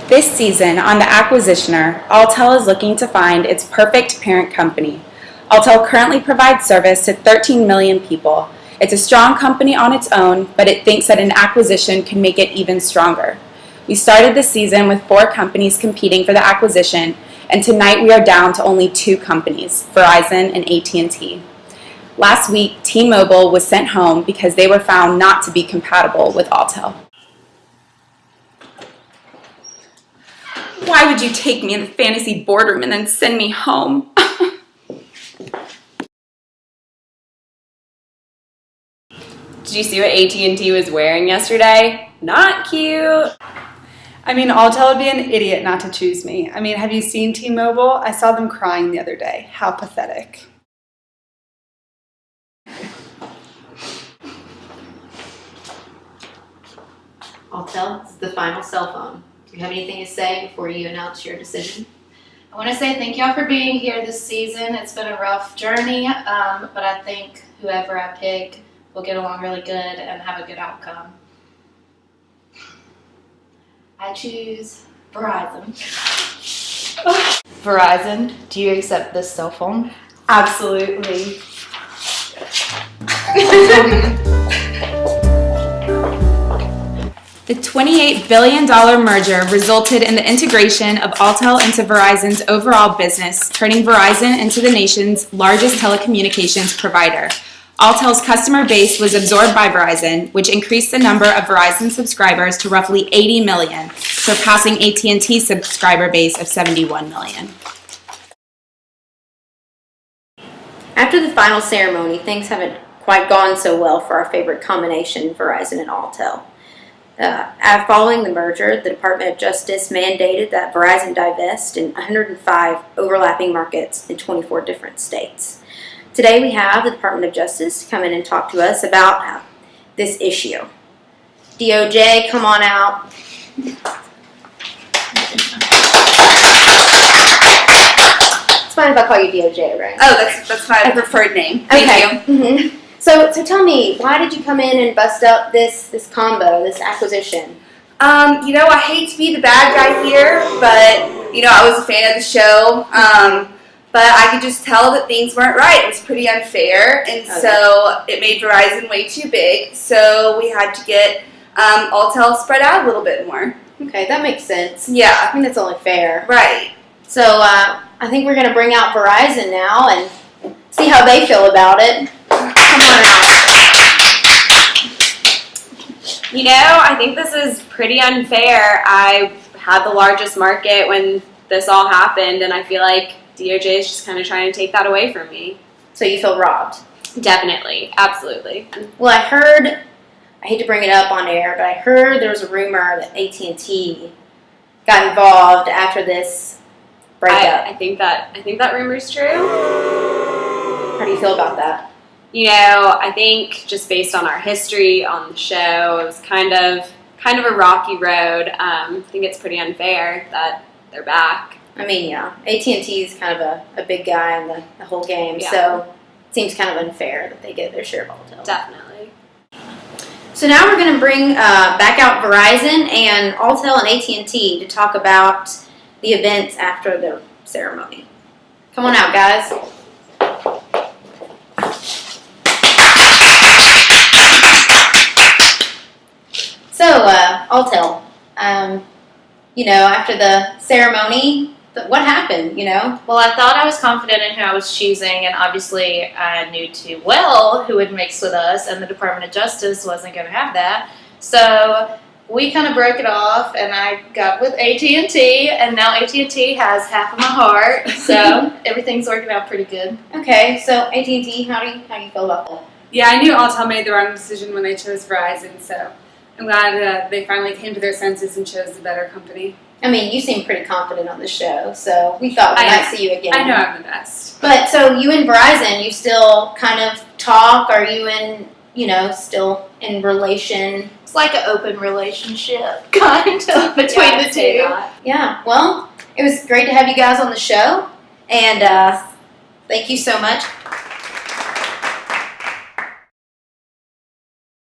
This season on The Acquisitioner, Alltel is looking to find its perfect parent company. Alltel currently provides service to 13 million people. It's a strong company on its own, but it thinks that an acquisition can make it even stronger. We started this season with 4 companies competing for the acquisition, and tonight we are down to only 2 companies, Verizon and AT&T. Last week, T-Mobile was sent home because they were found not to be compatible with Alltel. Why would you take me in the fantasy boardroom and then send me home? Did you see what AT&T was wearing yesterday? Not cute. I mean, Alltel would be an idiot not to choose me. I mean, have you seen T-Mobile? I saw them crying the other day. How pathetic. Alltel, this is the final cell phone. Do you have anything to say before you announce your decision? I want to say thank y'all for being here this season. It's been a rough journey, but I think whoever I pick will get along really good and have a good outcome. I choose Verizon. Verizon, do you accept this cell phone? Absolutely. The $28 billion merger resulted in the integration of Alltel into Verizon's overall business, turning Verizon into the nation's largest telecommunications provider. Alltel's customer base was absorbed by Verizon, which increased the number of Verizon subscribers to roughly 80 million, surpassing AT&T's subscriber base of 71 million. After the final ceremony, things haven't quite gone so well for our favorite combination, Verizon and Alltel. Following the merger, the Department of Justice mandated that Verizon divest in 105 overlapping markets in 24 different states. Today we have the Department of Justice come in and talk to us about this issue. DOJ, come on out. It's fine if I call you DOJ, right? Oh, that's my preferred name. Thank you. Mm-hmm. So tell me, why did you come in and bust up this combo, this acquisition? I hate to be the bad guy here, but, I was a fan of the show. But I could just tell that things weren't right. It was pretty unfair, and so it made Verizon way too big. So we had to get Alltel spread out a little bit more. Okay, that makes sense. Yeah. I think that's only fair. Right. So I think we're going to bring out Verizon now and see how they feel about it. Come on out. I think this is pretty unfair. I had the largest market when this all happened, and I feel like DOJ is just kind of trying to take that away from me. So you feel robbed? Definitely. Absolutely. Well, I hate to bring it up on air, but I heard there was a rumor that AT&T got involved after this breakup. I think that rumor's true. How do you feel about that? I think just based on our history on the show, it was kind of a rocky road. I think it's pretty unfair that they're back. I mean, yeah, AT&T is kind of a big guy in the whole game, Yeah. so it seems kind of unfair that they get their share of Alltel. Definitely. So now we're going to bring back out Verizon and Alltel and AT&T to talk about the events after the ceremony. Come on out, guys. So, Alltel, after the ceremony, what happened, Well, I thought I was confident in who I was choosing, and obviously I knew too well who would mix with us, and the Department of Justice wasn't going to have that. So we kind of broke it off, and I got with AT&T, and now AT&T has half of my heart, so everything's working out pretty good. Okay, so AT&T, how do you feel about that? Yeah, I knew Alltel made the wrong decision when they chose Verizon, so I'm glad they finally came to their senses and chose the better company. I mean, you seem pretty confident on the show, so we thought we might see you again. I know I'm the best. But so you and Verizon, you still kind of talk? Are you still in relation? It's like an open relationship, kind of, between the two. Yeah, well, it was great to have you guys on the show, and thank you so much.